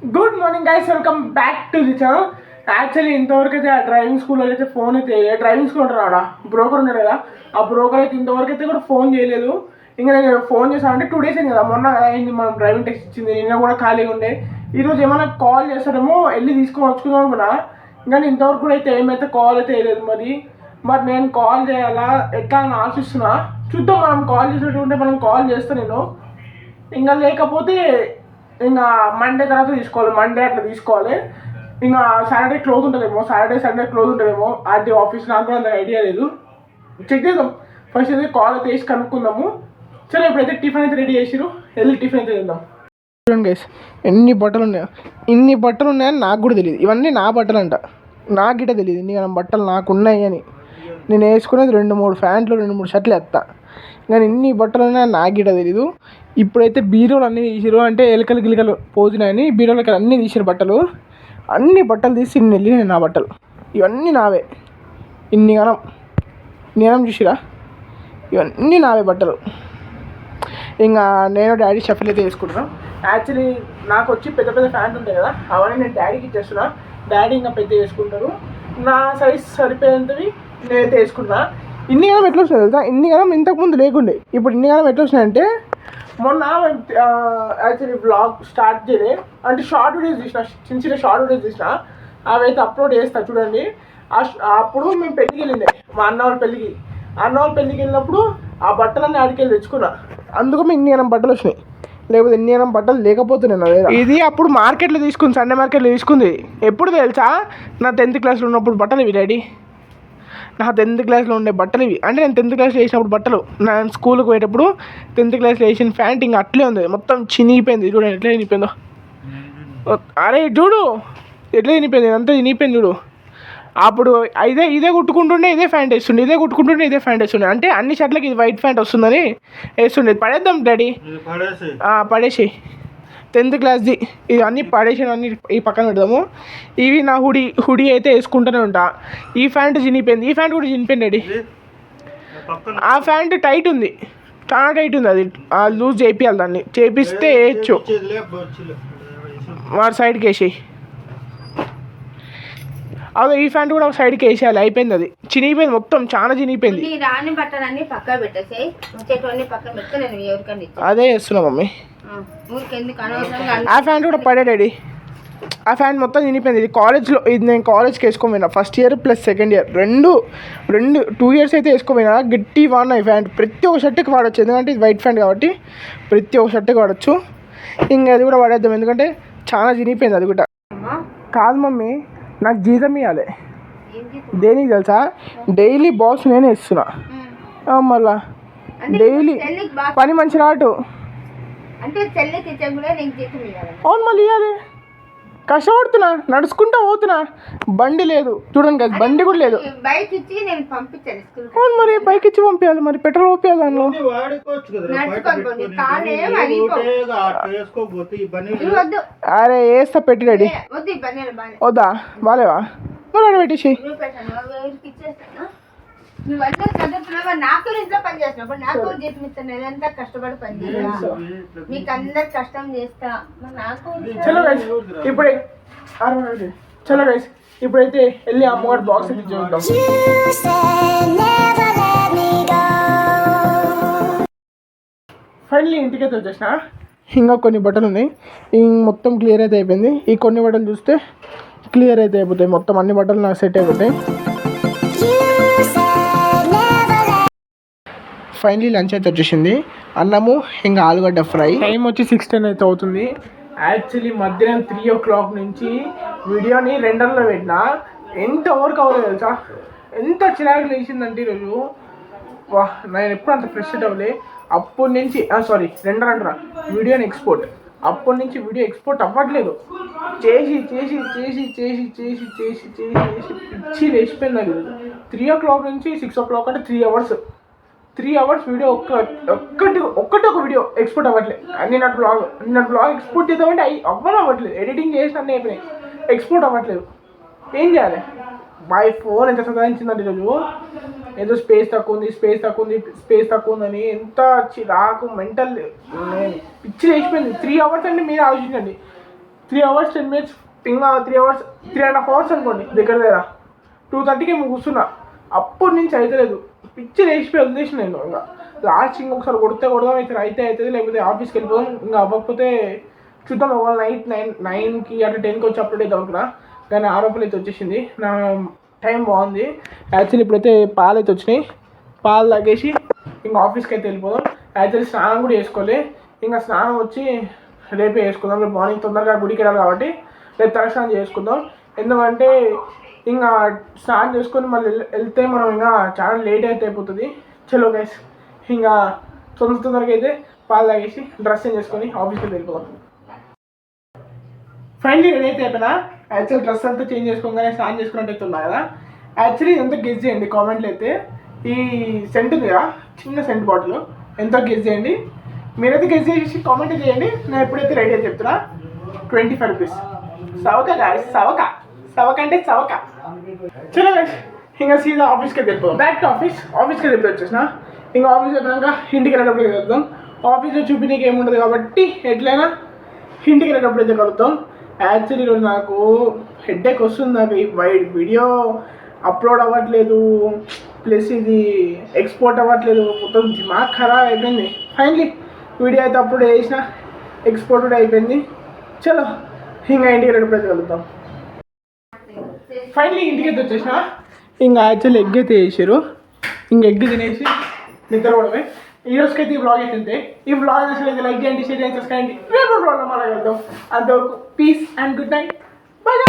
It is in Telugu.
Good morning guys, welcome back to the channel. Actually ఇంతవరకు అయితే ఆ డ్రైవింగ్ స్కూల్లో అయితే ఫోన్ అయితే డ్రైవింగ్ స్కూల్ ఉంటారు ఆడ బ్రోకర్ ఉన్నారు కదా, ఆ బ్రోకర్ అయితే ఇంతవరకు అయితే కూడా ఫోన్ చేయలేదు. ఇంకా నేను ఫోన్ చేశాను అంటే 2 days అయింది కదా, మొన్న అయింది మనం డ్రైవింగ్ టెస్ట్ ఇచ్చింది, నిన్న కూడా ఖాళీగా ఉండే. ఈరోజు ఏమైనా కాల్ చేస్తాడేమో వెళ్ళి తీసుకొని వచ్చుకుందాం అనుకున్నా, ఇంకా ఇంతవరకు కూడా అయితే ఏమైతే కాల్ అయితే వేయలేదు. మరి నేను కాల్ చేయాలా ఎట్లా అని ఆలోచిస్తున్నా. చూద్దాం, మనం కాల్ చేసేటంటే మనం కాల్ చేస్తాను నేను. ఇంకా లేకపోతే ఇంకా మండే తర్వాత తీసుకోవాలి, మండే అట్లా తీసుకోవాలి. ఇంకా సాటర్డే క్లోజ్ ఉంటుందేమో, సాటర్డే సండే క్లోజ్ ఉంటుందేమో ఆర్టీ ఆఫీస్, నాకు కూడా అంత ఐడియా లేదు. చెక్ చేద్దాం, ఫస్ట్ అయితే కాల్ అయితే వేసి కనుక్కుందాము. సరే ఇప్పుడైతే టిఫిన్ అయితే రెడీ చేసిరు, వెళ్ళి టిఫిన్ అయితే చేద్దాం. చూడండి గైస్, ఇన్ని బట్టలు ఉన్నాయని నాకు కూడా తెలియదు. ఇవన్నీ నా బట్టలు అంట, నాకు గిట్ట తెలియదు ఇన్ని బట్టలు నాకు ఉన్నాయి అని. నేను వేసుకునేది 2-3 ప్యాంట్లు 2-3 షర్ట్లు ఎత్తా, కానీ ఇన్ని బట్టలు ఉన్నాయని నాకు గిట్ట తెలీదు. ఇప్పుడైతే బీరోలు అన్నీ తీసిరు, అంటే ఎలుకలు గిలికలు పోతున్నాయని బీరోలకి అన్నీ తీసిరు బట్టలు. అన్ని బట్టలు తీసి ఇన్ని వెళ్ళినాయి నా బట్టలు, ఇవన్నీ నావే. ఇన్ని గనం చూసిరా, ఇవన్నీ నావే బట్టలు. ఇంకా నేను డాడీ షఫిల్ అయితే వేసుకుంటున్నాను. యాక్చువల్లీ నాకు వచ్చి పెద్ద పెద్ద ప్యాంట్ ఉంటాయి కదా, అవన్నీ నేను డాడీకి ఇచ్చేస్తున్నా. డాడీ ఇంకా పెద్ద వేసుకుంటారు, నా సైజ్ సరిపోయేంతవి నేనైతే వేసుకుంటున్నా. ఇన్ని గనం ఎట్లా వస్తున్నాయి తెలుసా, ఇన్ని గనం ఇంతకుముందు లేకుండే, ఇప్పుడు ఇన్ని గనం ఎట్లా వస్తున్నాయంటే, మొన్న యాక్చువల్లీ బ్లాగ్ స్టార్ట్ చేయలే, అంటే షార్ట్ వీడియోస్ తీసిన, చిన్న షార్ట్ వీడియోస్ తీసిన, అవి అయితే అప్లోడ్ చేస్తా చూడండి. అప్పుడు మేము పెళ్ళికి వెళ్ళిండే, మా అన్న వాళ్ళ పెళ్ళికి వెళ్ళినప్పుడు ఆ బట్టలన్నీ ఆడికెళ్ళి తెచ్చుకున్నా, అందుకు ఇన్ని గనం బట్టలు వచ్చినాయి. లేకపోతే ఎన్ని గనం బట్టలు లేకపోతున్నాను. అదే ఇది అప్పుడు మార్కెట్లో తీసుకుంది, సండే మార్కెట్లో తీసుకుంది. ఎప్పుడు తెలుసా, నా 10th క్లాస్లో ఉన్నప్పుడు బట్టలు ఇవి డాడీ, నా 10th క్లాస్లో ఉండే బట్టలు ఇవి. అంటే నేను 10th క్లాస్లో వేసినప్పుడు బట్టలు, నేను స్కూల్కి పోయేటప్పుడు 10th క్లాస్లో వేసిన ప్యాంట్ ఇంకా అట్లే ఉంది, మొత్తం చినిగిపోయింది. చూడండి ఎట్లా చినిగిపోయిందో, అరే చూడు ఎట్లా చినిగిపోయింది, అంతా చినిగిపోయింది చూడు. అప్పుడు ఇదే కుట్టుకుంటుండే ఇదే ప్యాంట్ వేస్తుండే, ఇదే ప్యాంట్ వేస్తుండే. అంటే అన్ని షర్ట్లకి ఇది వైట్ ప్యాంట్ వస్తుందని వేస్తుండే. పడేద్దాం డాడీ, పడేసి 10th క్లాస్ది ఇది అన్నీ పడేసి అన్ని ఈ పక్కన పెడదాము. ఇవి నా హుడీ అయితే వేసుకుంటూనే ఉంటా. ఈ ప్యాంట్ చినిగిపోయింది, ఈ ప్యాంట్ కూడా చినిగిపోయింది డాడీ. ఆ ప్యాంట్ టైట్ ఉంది, చాలా టైట్ ఉంది, అది లూజ్ చేయించాలి, దాన్ని చేపిస్తే వేయచ్చు. వారి సైడ్కి వేసి అదే ఈ ప్యాంట్ కూడా ఒక సైడ్కి వేసేయాలి, అయిపోయింది. అది చినిగిపోయింది, మొత్తం చాలా చినిగిపోయింది. అదే వేస్తున్నా మమ్మీ. ఆ ప్యాంట్ కూడా పడే డాడీ, ఆ ప్యాంట్ మొత్తం చినిగిపోయింది. ఇది కాలేజ్లో, ఇది నేను కాలేజ్కి వేసుకోపోయినా, first year plus second year రెండు 2 years అయితే వేసుకోపోయినా. గట్టి వాడినా ఈ ప్యాంట్, ప్రతి ఒక్క షర్ట్కి వాడచ్చు, ఎందుకంటే ఇది వైట్ ప్యాంట్ కాబట్టి ప్రతి ఒక్క షర్ట్కి వాడచ్చు. ఇంకా అది కూడా వాడేద్దాం, ఎందుకంటే చాలా చినిగిపోయింది. అది కూడా కాదు మమ్మీ, నాకు జీతం ఇవ్వాలి. దేనికి తెలుసా, డైలీ బాక్స్ నేనే ఇస్తున్నా, మళ్ళా డైలీ పని మంచి రాటు. అవును మళ్ళీ ఇవ్వాలి, కష్టపడుతున్నా, నడుచుకుంటా పోతున్నా, బండి లేదు చూడండి కదా, బండి కూడా లేదు. అవును మరి బైక్ ఇచ్చి పంపించాలి, మరి పెట్రోల్ పంపించాలి దానిలో. అరే వేస్తా, పెట్టి రెడీ. వద్దా, బాగాలేవా మరి పెట్టేసి. ఇప్పుడైతే వెళ్ళి అమ్మగారు బాక్స్ అయితే చూద్దాం. ఫైనల్లీ ఇంటికైతే వచ్చేసిన. ఇంకా కొన్ని బట్టలు ఉన్నాయి, మొత్తం క్లియర్ అయితే అయిపోయింది. ఈ కొన్ని బట్టలు చూస్తే క్లియర్ అయితే అయిపోతాయి, మొత్తం అన్ని బట్టలు నాకు సెట్ అయిపోతాయి. ఫైనలీ లంచ్ అయితే వచ్చేసింది, అన్నము ఇంకా ఆలుగడ్డ ఫ్రై. టైం వచ్చి 6:10 అయితే అవుతుంది. యాక్చువల్లీ మధ్యాహ్నం 3 o'clock నుంచి వీడియోని రెండర్లో పెట్టినా, ఎంత వర్క్ అవ్వలేదు తెలుసా, ఎంత చిరాకు లేచిందంటే ఈరోజు. వా, నేను ఎప్పుడు అంత ఫ్రెష్ అవ్వలే. అప్పటి నుంచి రెండర్ అంటారా, వీడియోని ఎక్స్పోర్ట్, అప్పటి నుంచి వీడియో ఎక్స్పోర్ట్ అవ్వట్లేదు. చేసి పిచ్చి లేచిపోయింది నాకు. 3 o'clock నుంచి 6 o'clock అంటే 3 hours వీడియో ఒక్కటి ఒక వీడియో ఎక్స్పోర్ట్ అవ్వట్లేదు. నిన్న బ్లాగ్ ఎక్స్పోర్ట్ చేద్దామంటే అవ్వట్లేదు, ఎడిటింగ్ చేసి అన్నీ అయిపోయినాయి, ఎక్స్పోర్ట్ అవ్వట్లేదు. ఏం చేయాలి, మై ఫోన్ ఎంత సదాయించిందంటే ఈరోజు. ఏదో స్పేస్ తక్కువ ఉందని ఎంత చిరాకు, మెంటల్ పిచ్చి లేచిపోయింది. 3 hours అంటే మీరు ఆలోచించండి, 3 hours 10 minutes ఇంకా 3.5 hours అనుకోండి దగ్గర దగ్గర 2:30కి కూర్చున్నా. అప్పటి నుంచి అయితలేదు, పిచ్చి లేచిపోయి వదిలేసిన నేను. ఇంకా లాస్ట్ ఇంకొకసారి కొడదాం అయితే అవుతుంది, లేకపోతే ఆఫీస్కి వెళ్ళిపోదాం. ఇంకా అవ్వకపోతే చూద్దాం, ఒకవేళ నైట్ 9కి అట్లా 10కి వచ్చి అప్లోడ్ అవుతాం అనుకున్నా. కానీ ఆరోపణలు అయితే వచ్చేసింది. నా టైం బాగుంది. యాక్చువల్లీ ఇప్పుడైతే పాలు అయితే వచ్చినాయి, పాలు తాగేసి ఇంకా ఆఫీస్కి అయితే వెళ్ళిపోదాం. యాక్చువల్లీ స్నానం కూడా చేసుకోవాలి. ఇంకా స్నానం వచ్చి రేపే వేసుకుందాం. రేపు మార్నింగ్ తొందరగా గుడికి వెళ్ళాలి కాబట్టి రేపు తలస్నానం చేసుకుందాం. ఎందుకంటే ఇంకా స్నానం చేసుకొని మళ్ళీ వెళ్తే మనం ఇంకా చాలా లేట్ అయితే అయిపోతుంది. చలో గైస్, ఇంకా తొందరగా అయితే పాలు తాగేసి డ్రెస్ చేంజ్ చేసుకొని ఆఫీస్కి వెళ్ళిపోదాం. ఫైనలీ రెడీ అయితే అయిపోయినా. యాక్చువల్ డ్రెస్ అంతా చేంజ్ చేసుకోగానే స్నానం చేసుకున్నట్టు అయితే ఉన్నా కదా. యాక్చువల్లీ ఎంతో గెస్ చేయండి కామెంట్లో అయితే. ఈ సెంట్ ఉంది కదా, చిన్న సెంట్ బాటిల్, ఎంతో గెస్ చేయండి. మీరైతే గెస్ చేసి కామెంట్ చేయండి. నేను ఎప్పుడైతే రెడీ అని చెప్తున్నా. 25 రూపీస్. సవక గాయస్, సవక అంటే సవక. చలో గైస్, ఇంకా సీదా ఆఫీస్కి వెళ్ళిపోతాం. బ్యాక్ టు ఆఫీస్కి వెళ్ళి వచ్చేసిన. ఇంకా ఆఫీస్ అయిపోయాక ఇంటికి వెళ్ళేటప్పుడు కలుద్దాం. ఆఫీస్లో చూపించడానికి ఏముండదు కాబట్టి ఎట్లయినా ఇంటికి వెళ్ళేటప్పుడు అయితే కలుద్దాం. యాక్చువల్లీ ఈరోజు నాకు హెడ్ఏక్ వస్తుంది. నాకు ఈ వీడియో అప్లోడ్ అవ్వట్లేదు, ప్లస్ ఇది ఎక్స్పోర్ట్ అవ్వట్లేదు. మొత్తం దిమాగ్ ఖరాబ్ అయిపోయింది. ఫైనలీ వీడియో అయితే అప్లోడ్ చేసిన, ఎక్స్పోర్ట్ కూడా అయిపోయింది. చలో ఇంకా ఇంటికి వెళ్ళేటప్పుడు కలుద్దాం. ఫైనలీ ఇంటికి అయితే వచ్చేసిన. ఇంకా యాక్చువల్లీ ఎగ్ అయితే వేసారు. ఇంక ఎగ్ తినేసి నిద్రపోవడమే. ఈ రోజుకైతే ఈ బ్లాగ్ అయితే ఈ బ్లాగ్ అసలు లైక్ చేయండి, షేర్ చేయండి, సబ్స్క్రైబ్ చేయండి. రేపు బ్లాగ్లో మళ్ళీ వెళ్దాం. అంతవరకు peace and good night. Bye.